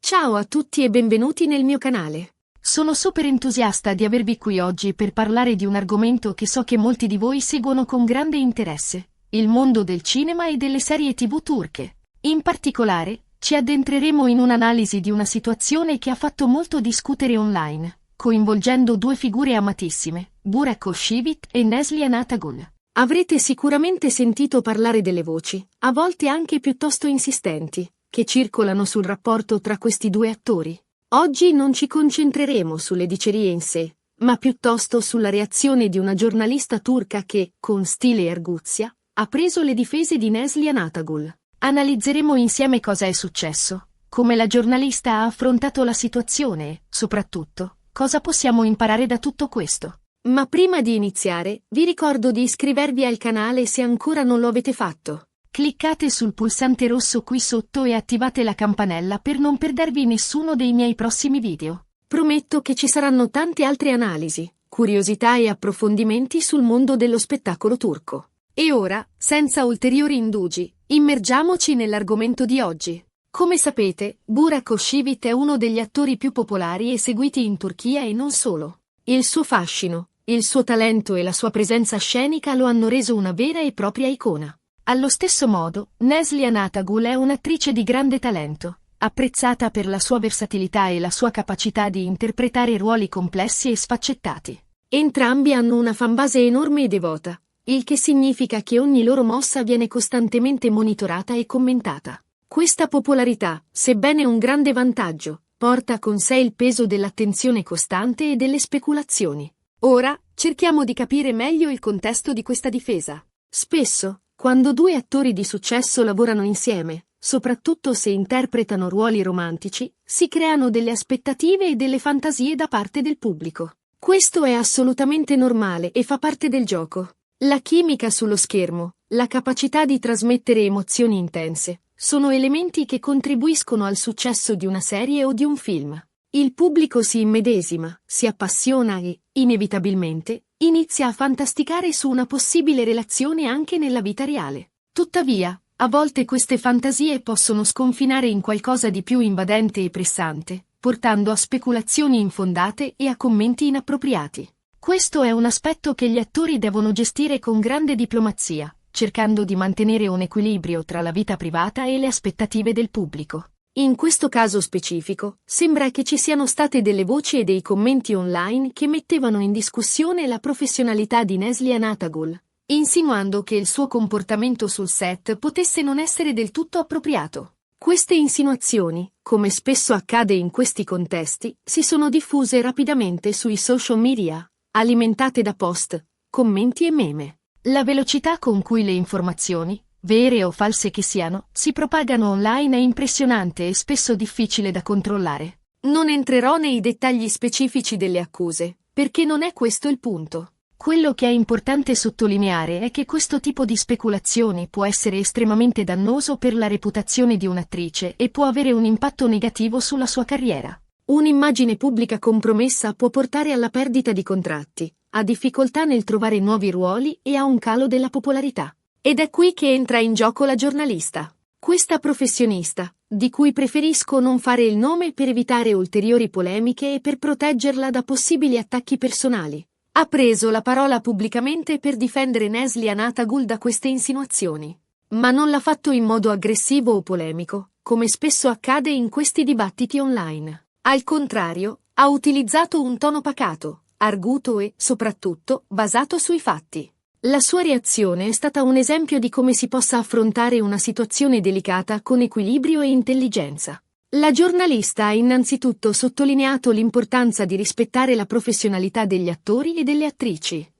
Ciao a tutti e benvenuti nel mio canale. Sono super entusiasta di avervi qui oggi per parlare di un argomento che so che molti di voi seguono con grande interesse, il mondo del cinema e delle serie TV turche. In particolare, ci addentreremo in un'analisi di una situazione che ha fatto molto discutere online, coinvolgendo due figure amatissime, Burak Özçivit e Neslihan Atagül. Avrete sicuramente sentito parlare delle voci, a volte anche piuttosto insistenti, che circolano sul rapporto tra questi due attori. Oggi non ci concentreremo sulle dicerie in sé, ma piuttosto sulla reazione di una giornalista turca che, con stile e arguzia, ha preso le difese di Neslihan Atagül. Analizzeremo insieme cosa è successo, come la giornalista ha affrontato la situazione e, soprattutto, cosa possiamo imparare da tutto questo. Ma prima di iniziare, vi ricordo di iscrivervi al canale se ancora non lo avete fatto. Cliccate sul pulsante rosso qui sotto e attivate la campanella per non perdervi nessuno dei miei prossimi video. Prometto che ci saranno tante altre analisi, curiosità e approfondimenti sul mondo dello spettacolo turco. E ora, senza ulteriori indugi, immergiamoci nell'argomento di oggi. Come sapete, Burak Özçivit è uno degli attori più popolari e seguiti in Turchia e non solo. Il suo fascino, il suo talento e la sua presenza scenica lo hanno reso una vera e propria icona. Allo stesso modo, Neslihan Atagül è un'attrice di grande talento, apprezzata per la sua versatilità e la sua capacità di interpretare ruoli complessi e sfaccettati. Entrambi hanno una fanbase enorme e devota, il che significa che ogni loro mossa viene costantemente monitorata e commentata. Questa popolarità, sebbene un grande vantaggio, porta con sé il peso dell'attenzione costante e delle speculazioni. Ora, cerchiamo di capire meglio il contesto di questa difesa. Spesso, quando due attori di successo lavorano insieme, soprattutto se interpretano ruoli romantici, si creano delle aspettative e delle fantasie da parte del pubblico. Questo è assolutamente normale e fa parte del gioco. La chimica sullo schermo, la capacità di trasmettere emozioni intense, sono elementi che contribuiscono al successo di una serie o di un film. Il pubblico si immedesima, si appassiona e, inevitabilmente, inizia a fantasticare su una possibile relazione anche nella vita reale. Tuttavia, a volte queste fantasie possono sconfinare in qualcosa di più invadente e pressante, portando a speculazioni infondate e a commenti inappropriati. Questo è un aspetto che gli attori devono gestire con grande diplomazia, cercando di mantenere un equilibrio tra la vita privata e le aspettative del pubblico. In questo caso specifico, sembra che ci siano state delle voci e dei commenti online che mettevano in discussione la professionalità di Neslihan Atagül, insinuando che il suo comportamento sul set potesse non essere del tutto appropriato. Queste insinuazioni, come spesso accade in questi contesti, si sono diffuse rapidamente sui social media, alimentate da post, commenti e meme. La velocità con cui le informazioni, vere o false che siano, si propagano online è impressionante e spesso difficile da controllare. Non entrerò nei dettagli specifici delle accuse, perché non è questo il punto. Quello che è importante sottolineare è che questo tipo di speculazioni può essere estremamente dannoso per la reputazione di un'attrice e può avere un impatto negativo sulla sua carriera. Un'immagine pubblica compromessa può portare alla perdita di contratti, a difficoltà nel trovare nuovi ruoli e a un calo della popolarità. Ed è qui che entra in gioco la giornalista. Questa professionista, di cui preferisco non fare il nome per evitare ulteriori polemiche e per proteggerla da possibili attacchi personali, ha preso la parola pubblicamente per difendere Neslihan Atagül da queste insinuazioni. Ma non l'ha fatto in modo aggressivo o polemico, come spesso accade in questi dibattiti online. Al contrario, ha utilizzato un tono pacato, arguto e, soprattutto, basato sui fatti. La sua reazione è stata un esempio di come si possa affrontare una situazione delicata con equilibrio e intelligenza. La giornalista ha innanzitutto sottolineato l'importanza di rispettare la professionalità degli attori e delle attrici.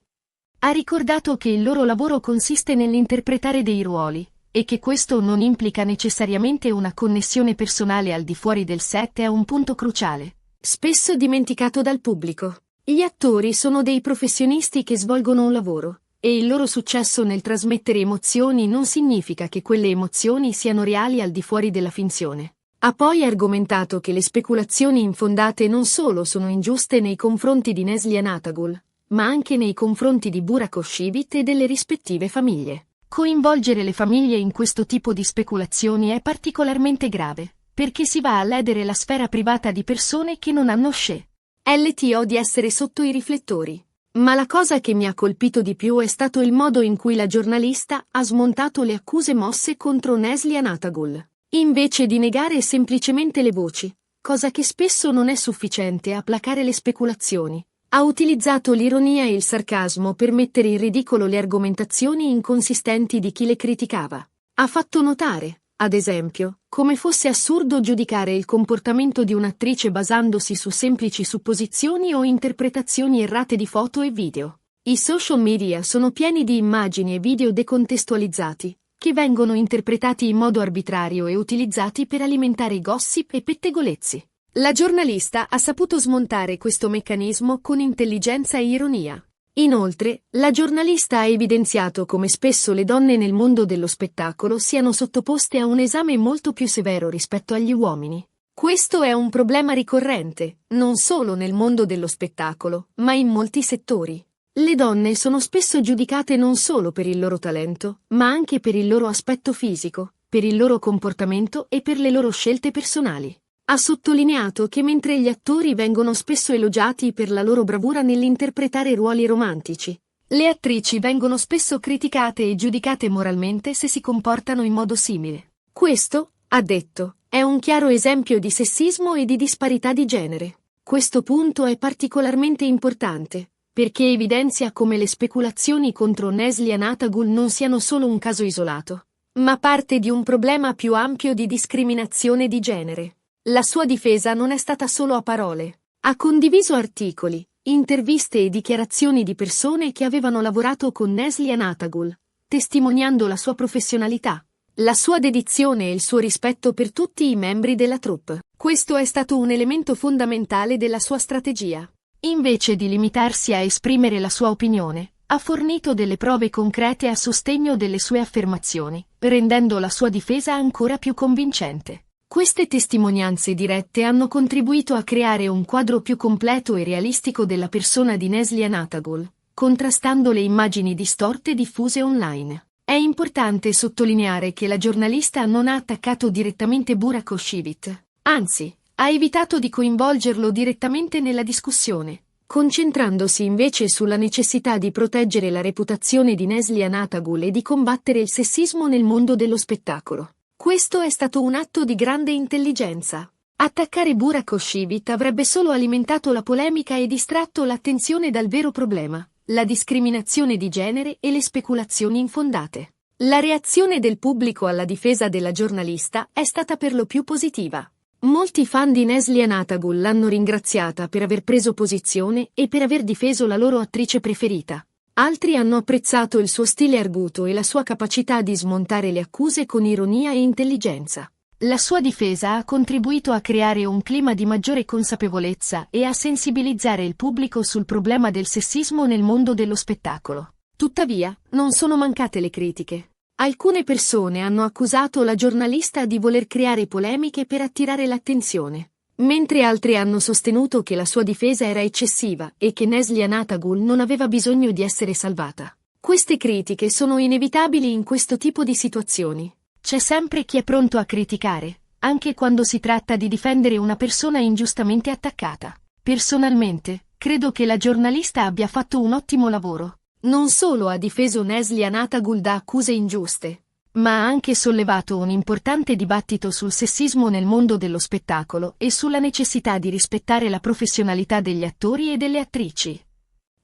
Ha ricordato che il loro lavoro consiste nell'interpretare dei ruoli, e che questo non implica necessariamente una connessione personale al di fuori del set è un punto cruciale, spesso dimenticato dal pubblico. Gli attori sono dei professionisti che svolgono un lavoro, e il loro successo nel trasmettere emozioni non significa che quelle emozioni siano reali al di fuori della finzione. Ha poi argomentato che le speculazioni infondate non solo sono ingiuste nei confronti di Neslihan Atagül, ma anche nei confronti di Burak Özçivit e delle rispettive famiglie. Coinvolgere le famiglie in questo tipo di speculazioni è particolarmente grave, perché si va a ledere la sfera privata di persone che non hanno LTO di essere sotto i riflettori. Ma la cosa che mi ha colpito di più è stato il modo in cui la giornalista ha smontato le accuse mosse contro Nesli Anatagul. Invece di negare semplicemente le voci, cosa che spesso non è sufficiente a placare le speculazioni, ha utilizzato l'ironia e il sarcasmo per mettere in ridicolo le argomentazioni inconsistenti di chi le criticava. Ha fatto notare, ad esempio, come fosse assurdo giudicare il comportamento di un'attrice basandosi su semplici supposizioni o interpretazioni errate di foto e video. I social media sono pieni di immagini e video decontestualizzati, che vengono interpretati in modo arbitrario e utilizzati per alimentare gossip e pettegolezzi. La giornalista ha saputo smontare questo meccanismo con intelligenza e ironia. Inoltre, la giornalista ha evidenziato come spesso le donne nel mondo dello spettacolo siano sottoposte a un esame molto più severo rispetto agli uomini. Questo è un problema ricorrente, non solo nel mondo dello spettacolo, ma in molti settori. Le donne sono spesso giudicate non solo per il loro talento, ma anche per il loro aspetto fisico, per il loro comportamento e per le loro scelte personali. Ha sottolineato che mentre gli attori vengono spesso elogiati per la loro bravura nell'interpretare ruoli romantici, le attrici vengono spesso criticate e giudicate moralmente se si comportano in modo simile. Questo, ha detto, è un chiaro esempio di sessismo e di disparità di genere. Questo punto è particolarmente importante, perché evidenzia come le speculazioni contro Nesli Anatagul non siano solo un caso isolato, ma parte di un problema più ampio di discriminazione di genere. La sua difesa non è stata solo a parole. Ha condiviso articoli, interviste e dichiarazioni di persone che avevano lavorato con Nesli Anatagul, testimoniando la sua professionalità, la sua dedizione e il suo rispetto per tutti i membri della troupe. Questo è stato un elemento fondamentale della sua strategia. Invece di limitarsi a esprimere la sua opinione, ha fornito delle prove concrete a sostegno delle sue affermazioni, rendendo la sua difesa ancora più convincente. Queste testimonianze dirette hanno contribuito a creare un quadro più completo e realistico della persona di Nesli Anatagul, contrastando le immagini distorte diffuse online. È importante sottolineare che la giornalista non ha attaccato direttamente Burak Özçivit, anzi, ha evitato di coinvolgerlo direttamente nella discussione, concentrandosi invece sulla necessità di proteggere la reputazione di Nesli Anatagul e di combattere il sessismo nel mondo dello spettacolo. Questo è stato un atto di grande intelligenza. Attaccare Burak Özçivit avrebbe solo alimentato la polemica e distratto l'attenzione dal vero problema, la discriminazione di genere e le speculazioni infondate. La reazione del pubblico alla difesa della giornalista è stata per lo più positiva. Molti fan di Nesli Anatagul l'hanno ringraziata per aver preso posizione e per aver difeso la loro attrice preferita. Altri hanno apprezzato il suo stile arguto e la sua capacità di smontare le accuse con ironia e intelligenza. La sua difesa ha contribuito a creare un clima di maggiore consapevolezza e a sensibilizzare il pubblico sul problema del sessismo nel mondo dello spettacolo. Tuttavia, non sono mancate le critiche. Alcune persone hanno accusato la giornalista di voler creare polemiche per attirare l'attenzione, mentre altri hanno sostenuto che la sua difesa era eccessiva e che Nesli Anatagul non aveva bisogno di essere salvata. Queste critiche sono inevitabili in questo tipo di situazioni. C'è sempre chi è pronto a criticare, anche quando si tratta di difendere una persona ingiustamente attaccata. Personalmente, credo che la giornalista abbia fatto un ottimo lavoro. Non solo ha difeso Nesli Anatagul da accuse ingiuste, ma ha anche sollevato un importante dibattito sul sessismo nel mondo dello spettacolo e sulla necessità di rispettare la professionalità degli attori e delle attrici.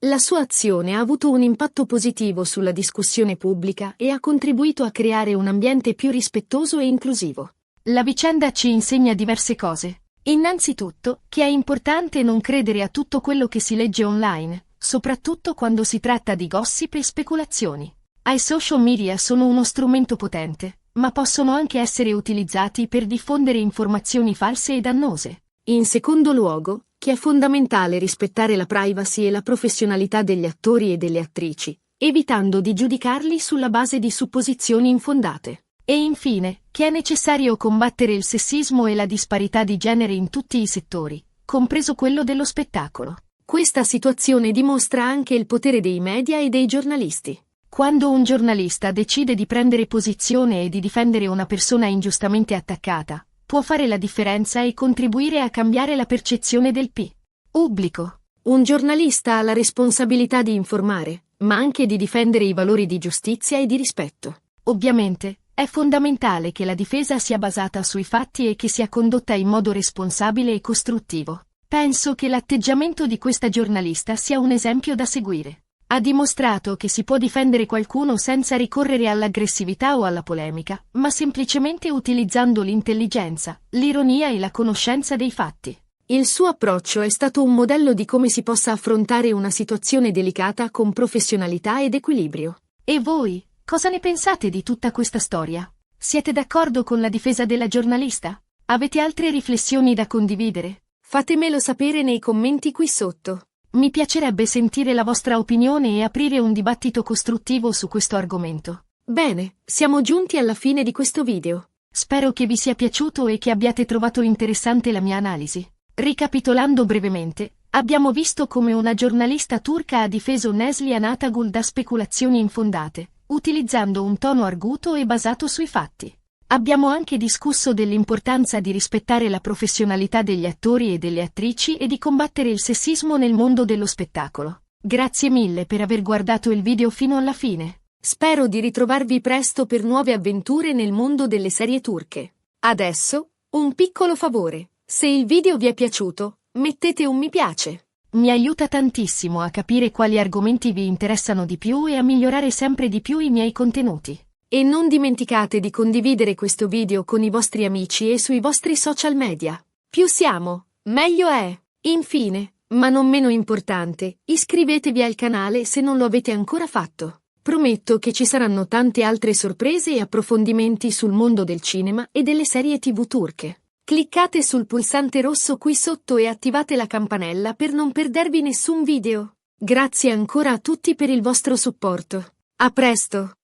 La sua azione ha avuto un impatto positivo sulla discussione pubblica e ha contribuito a creare un ambiente più rispettoso e inclusivo. La vicenda ci insegna diverse cose. Innanzitutto, che è importante non credere a tutto quello che si legge online, soprattutto quando si tratta di gossip e speculazioni. I social media sono uno strumento potente, ma possono anche essere utilizzati per diffondere informazioni false e dannose. In secondo luogo, che è fondamentale rispettare la privacy e la professionalità degli attori e delle attrici, evitando di giudicarli sulla base di supposizioni infondate. E infine, che è necessario combattere il sessismo e la disparità di genere in tutti i settori, compreso quello dello spettacolo. Questa situazione dimostra anche il potere dei media e dei giornalisti. Quando un giornalista decide di prendere posizione e di difendere una persona ingiustamente attaccata, può fare la differenza e contribuire a cambiare la percezione del pubblico. Un giornalista ha la responsabilità di informare, ma anche di difendere i valori di giustizia e di rispetto. Ovviamente, è fondamentale che la difesa sia basata sui fatti e che sia condotta in modo responsabile e costruttivo. Penso che l'atteggiamento di questa giornalista sia un esempio da seguire. Ha dimostrato che si può difendere qualcuno senza ricorrere all'aggressività o alla polemica, ma semplicemente utilizzando l'intelligenza, l'ironia e la conoscenza dei fatti. Il suo approccio è stato un modello di come si possa affrontare una situazione delicata con professionalità ed equilibrio. E voi, cosa ne pensate di tutta questa storia? Siete d'accordo con la difesa della giornalista? Avete altre riflessioni da condividere? Fatemelo sapere nei commenti qui sotto. Mi piacerebbe sentire la vostra opinione e aprire un dibattito costruttivo su questo argomento. Bene, siamo giunti alla fine di questo video. Spero che vi sia piaciuto e che abbiate trovato interessante la mia analisi. Ricapitolando brevemente, abbiamo visto come una giornalista turca ha difeso Neslihan Atagul da speculazioni infondate, utilizzando un tono arguto e basato sui fatti. Abbiamo anche discusso dell'importanza di rispettare la professionalità degli attori e delle attrici e di combattere il sessismo nel mondo dello spettacolo. Grazie mille per aver guardato il video fino alla fine. Spero di ritrovarvi presto per nuove avventure nel mondo delle serie turche. Adesso, un piccolo favore. Se il video vi è piaciuto, mettete un mi piace. Mi aiuta tantissimo a capire quali argomenti vi interessano di più e a migliorare sempre di più i miei contenuti. E non dimenticate di condividere questo video con i vostri amici e sui vostri social media. Più siamo, meglio è. Infine, ma non meno importante, iscrivetevi al canale se non lo avete ancora fatto. Prometto che ci saranno tante altre sorprese e approfondimenti sul mondo del cinema e delle serie TV turche. Cliccate sul pulsante rosso qui sotto e attivate la campanella per non perdervi nessun video. Grazie ancora a tutti per il vostro supporto. A presto!